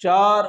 4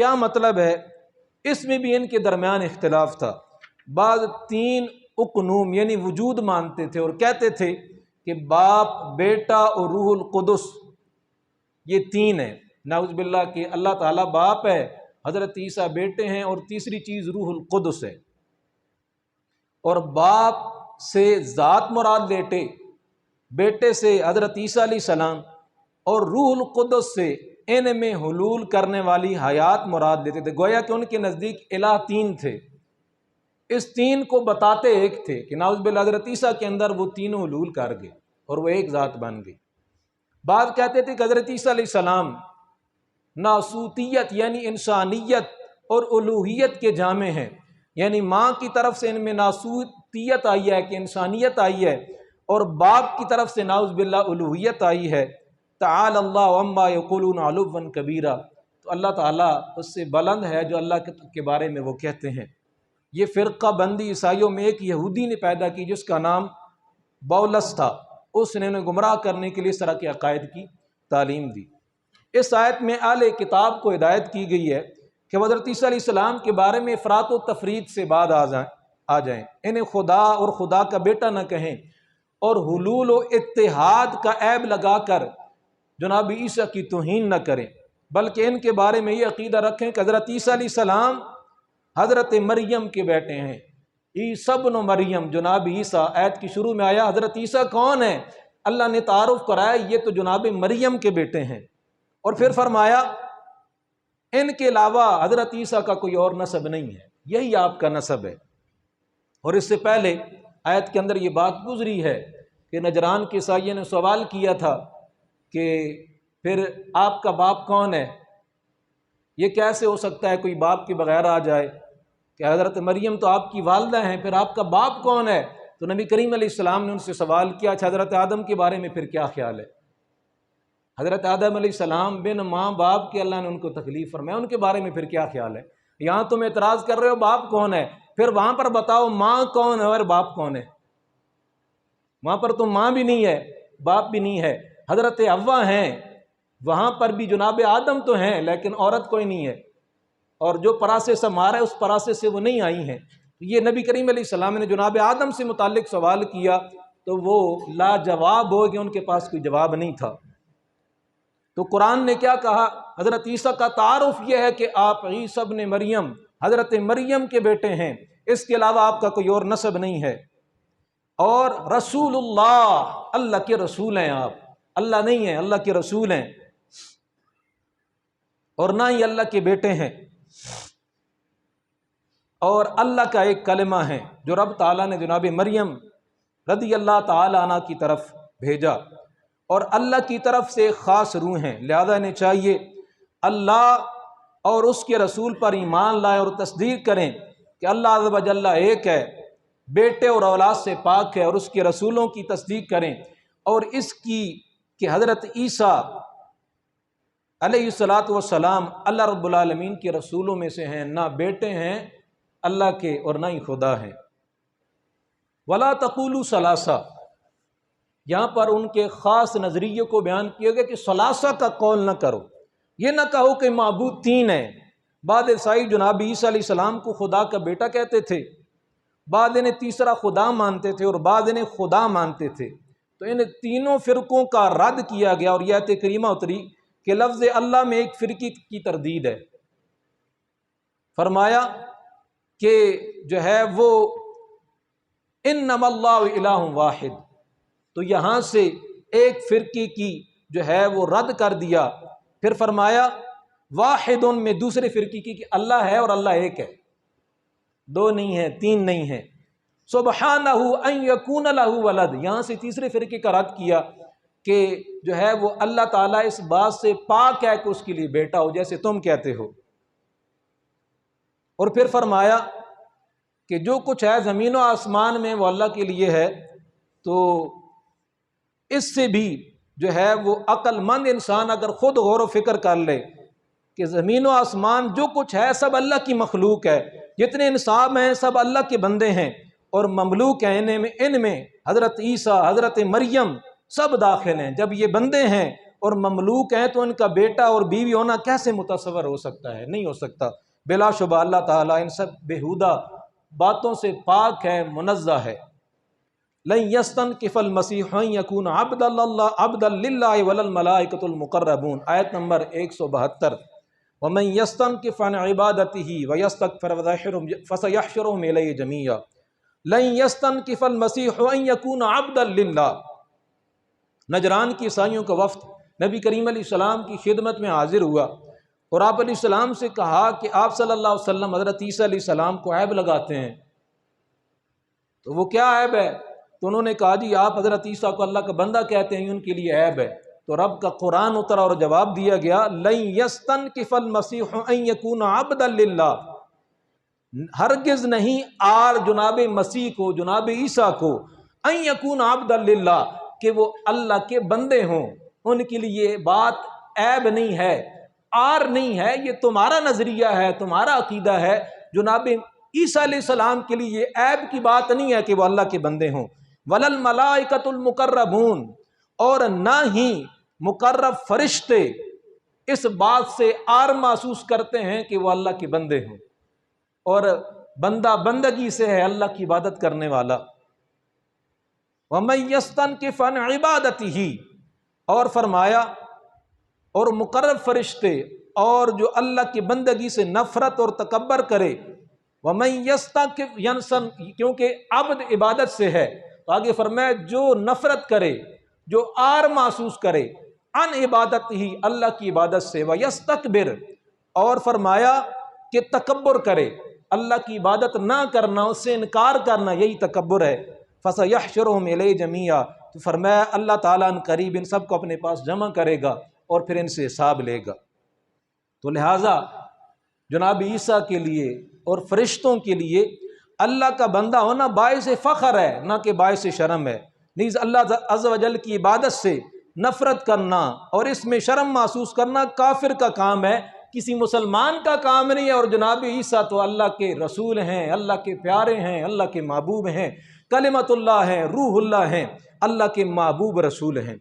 کیا مطلب ہے؟ اس میں بھی ان کے درمیان اختلاف تھا۔ بعض 3 اقنوم یعنی وجود مانتے تھے اور کہتے تھے کہ باپ، بیٹا اور روح القدس یہ 3 ہیں۔ نعوذ باللہ کہ اللہ تعالیٰ باپ ہے، حضرت عیسیٰ بیٹے ہیں، اور تیسری چیز روح القدس ہے۔ اور باپ سے ذات مراد لیٹے، بیٹے سے حضرت عیسیٰ علیہ السلام، اور روح القدس سے ان میں حلول کرنے والی حیات مراد لیتے تھے۔ گویا کہ ان کے نزدیک الہ 3 تھے۔ اس 3 کو بتاتے ایک تھے کہ نعوذ باللہ حضرت عیسیٰ کے اندر وہ تینوں حلول کر گئے اور وہ ایک ذات بن گئی۔ بعض کہتے تھے کہ حضرت عیسیٰ علیہ السلام ناسوتیت یعنی انسانیت اور الوہیت کے جامع ہیں، یعنی ماں کی طرف سے ان میں ناسوتیت آئی ہے کہ انسانیت آئی ہے، اور باپ کی طرف سے نعوذ باللہ الوہیت آئی ہے۔ تعالی اللہ عما یقولون علوا کبیرا، تو اللہ تعالیٰ اس سے بلند ہے جو اللہ کے بارے میں وہ کہتے ہیں۔ یہ فرقہ بندی عیسائیوں میں ایک یہودی نے پیدا کی جس کا نام بولس تھا، اس نے انہیں گمراہ کرنے کے لیے اس طرح کے عقائد کی تعلیم دی۔ اس آیت میں اہل کتاب کو ہدایت کی گئی ہے کہ وہ حضرت عیسیٰ علیہ السلام کے بارے میں افراط و تفرید سے بعد آ جائیں، انہیں خدا اور خدا کا بیٹا نہ کہیں، اور حلول و اتحاد کا عیب لگا کر جناب عیسیٰ کی توہین نہ کریں، بلکہ ان کے بارے میں یہ عقیدہ رکھیں کہ حضرت عیسیٰ علیہ السلام حضرت مریم کے بیٹے ہیں۔ عیسیٰ ابن مریم، جناب عیسیٰ آیت کی شروع میں آیا حضرت عیسیٰ کون ہے؟ اللہ نے تعارف کرایا یہ تو جناب مریم کے بیٹے ہیں، اور پھر فرمایا ان کے علاوہ حضرت عیسیٰ کا کوئی اور نسب نہیں ہے، یہی آپ کا نسب ہے۔ اور اس سے پہلے آیت کے اندر یہ بات گزری ہے کہ نجران کے عیسائیوں نے سوال کیا تھا کہ پھر آپ کا باپ کون ہے؟ یہ کیسے ہو سکتا ہے کوئی باپ کے بغیر آ جائے، کہ حضرت مریم تو آپ کی والدہ ہیں، پھر آپ کا باپ کون ہے؟ تو نبی کریم علیہ السلام نے ان سے سوال کیا، اچھا حضرت آدم کے بارے میں پھر کیا خیال ہے؟ حضرت آدم علیہ السلام بن ماں باپ کے اللہ نے ان کو تکلیف فرمایا، ان کے بارے میں پھر کیا خیال ہے؟ یہاں تم اعتراض کر رہے ہو باپ کون ہے، پھر وہاں پر بتاؤ ماں کون ہے اور باپ کون ہے؟ وہاں پر تو ماں بھی نہیں ہے، باپ بھی نہیں ہے۔ حضرت حوا ہیں، وہاں پر بھی جناب آدم تو ہیں لیکن عورت کوئی نہیں ہے، اور جو پراسے سے مارا ہے اس پراسے سے وہ نہیں آئی ہیں۔ یہ نبی کریم علیہ السلام نے جناب آدم سے متعلق سوال کیا تو وہ لاجواب ہو گئے، ان کے پاس کوئی جواب نہیں تھا۔ تو قرآن نے کیا کہا؟ حضرت عیسیٰ کا تعارف یہ ہے کہ آپ عیسیٰ ابن مریم حضرت مریم کے بیٹے ہیں، اس کے علاوہ آپ کا کوئی اور نسب نہیں ہے، اور رسول اللہ، اللہ کے رسول ہیں آپ، اللہ نہیں ہیں، اللہ کے رسول ہیں، اور نہ ہی اللہ کے بیٹے ہیں، اور اللہ کا ایک کلمہ ہے جو رب تعالیٰ نے جناب مریم رضی اللہ تعالی عنہ کی طرف بھیجا، اور اللہ کی طرف سے ایک خاص روح ہیں، لہذا انہیں چاہیے اللہ اور اس کے رسول پر ایمان لائیں اور تصدیق کریں کہ اللہ عز و جل ایک ہے، بیٹے اور اولاد سے پاک ہے، اور اس کے رسولوں کی تصدیق کریں، اور اس کی کہ حضرت عیسیٰ علیہ الصلاۃ والسلام اللہ رب العالمین کے رسولوں میں سے ہیں، نہ بیٹے ہیں اللہ کے اور نہ ہی خدا ہیں۔ ولا تقولوا ثلاثہ، یہاں پر ان کے خاص نظریے کو بیان کیا گیا کہ ثلاثہ کا قول نہ کرو، یہ نہ کہو کہ معبود 3 ہیں۔ بعض عیسائی جناب عیسیٰ علیہ السلام کو خدا کا بیٹا کہتے تھے، بعض انہیں تیسرا خدا مانتے تھے، اور بعض انہیں خدا مانتے تھے۔ تو ان تینوں فرقوں کا رد کیا گیا، اور یہ آیت کریمہ اتری کہ لفظ اللہ میں ایک فرقے کی تردید ہے۔ فرمایا کہ جو ہے وہ انما اللہ الہ واحد، تو یہاں سے ایک فرقے کی جو ہے وہ رد کر دیا۔ پھر فرمایا واحد میں دوسرے فرقے کی کہ اللہ ہے اور اللہ ایک ہے، 2 نہیں ہے، 3 نہیں ہے۔ سبحانہ ان یکون لہ ولد، یہاں سے تیسرے فرقے کا رد کیا کہ جو ہے وہ اللہ تعالیٰ اس بات سے پاک ہے کہ اس کے لیے بیٹا ہو جیسے تم کہتے ہو۔ اور پھر فرمایا کہ جو کچھ ہے زمین و آسمان میں وہ اللہ کے لیے ہے، تو اس سے بھی جو ہے وہ عقل مند انسان اگر خود غور و فکر کر لے کہ زمین و آسمان جو کچھ ہے سب اللہ کی مخلوق ہے، جتنے انسان ہیں سب اللہ کے بندے ہیں اور مملوک ہیں، ان میں حضرت عیسیٰ، حضرت مریم سب داخل ہیں۔ جب یہ بندے ہیں اور مملوک ہیں تو ان کا بیٹا اور بیوی ہونا کیسے متصور ہو سکتا ہے؟ نہیں ہو سکتا۔ بلا شبہ اللہ تعالیٰ ان سب بےہودہ باتوں سے پاک ہے، منزہ ہے۔ لن یستنکف المسیح ان یکون عبدا للہ وللملائکۃ المقربون، آیت نمبر 172۔ ومن یستنکف عن عبادتہ ویستکبر فسیحشرهم الیہ جمیعا لن یستنکف المسیح ان یکون عبدا للہ۔ نجران کی عیسائیوں کا وفد نبی کریم علیہ السلام کی خدمت میں حاضر ہوا اور آپ علیہ السلام سے کہا کہ آپ صلی اللہ علیہ وسلم حضرت عیسیٰ علیہ السلام کو عیب لگاتے ہیں، تو وہ کیا عیب ہے؟ تو انہوں نے کہا جی آپ حضرت عیسیٰ کو اللہ کا بندہ کہتے ہیں، ان کے لیے عیب ہے۔ تو رب کا قرآن اترا اور جواب دیا گیا لن یستنکف المسیح ان یکون عبدا للہ، ہرگز نہیں آر جناب مسیح کو، جناب عیسیٰ کو، ان یکون عبدا للہ، کہ وہ اللہ کے بندے ہوں، ان کے لیے بات عیب نہیں ہے، آر نہیں ہے، یہ تمہارا نظریہ ہے، تمہارا عقیدہ ہے۔ جناب عیسیٰ علیہ السلام کے لیے عیب کی بات نہیں ہے کہ وہ اللہ کے بندے ہوں۔ وللملائکۃ المقربون، اور نہ ہی مقرب فرشتے اس بات سے آر محسوس کرتے ہیں کہ وہ اللہ کے بندے ہوں، اور بندہ بندگی سے ہے اللہ کی عبادت کرنے والا۔ وَمَن يَسْتَنْكِفْ عَنْ عِبَادَتِهِ، اور فرمایا اور مقرب فرشتے اور جو اللہ کی بندگی سے نفرت اور تکبر کرے، وَمَن يَسْتَنْكِفْ، کیونکہ عبد عبادت سے ہے، تو آگے فرمایا جو نفرت کرے، جو آر محسوس کرے، عن عبادتہ، اللہ کی عبادت سے، وَيَسْتَكْبِرْ، اور فرمایا کہ تکبر کرے، اللہ کی عبادت نہ کرنا، اس سے انکار کرنا، یہی تکبر ہے۔ فَسَيَحْشُرُهُمْ إِلَيْهِ جَمِيعًا، تو فرمایا اللہ تعالیٰ ان قریب ان سب کو اپنے پاس جمع کرے گا اور پھر ان سے حساب لے گا۔ تو لہٰذا جناب عیسیٰ کے لیے اور فرشتوں کے لیے اللہ کا بندہ ہونا باعث فخر ہے، نہ کہ باعث شرم ہے۔ نیز اللہ عز و جل کی عبادت سے نفرت کرنا اور اس میں شرم محسوس کرنا کافر کا کام ہے، کسی مسلمان کا کام نہیں ہے۔ اور جناب عیسیٰ تو اللہ کے رسول ہیں، اللہ کے پیارے ہیں، اللہ کے محبوب ہیں، کلمت اللہ ہیں، روح اللہ ہیں، اللہ کے محبوب رسول ہیں۔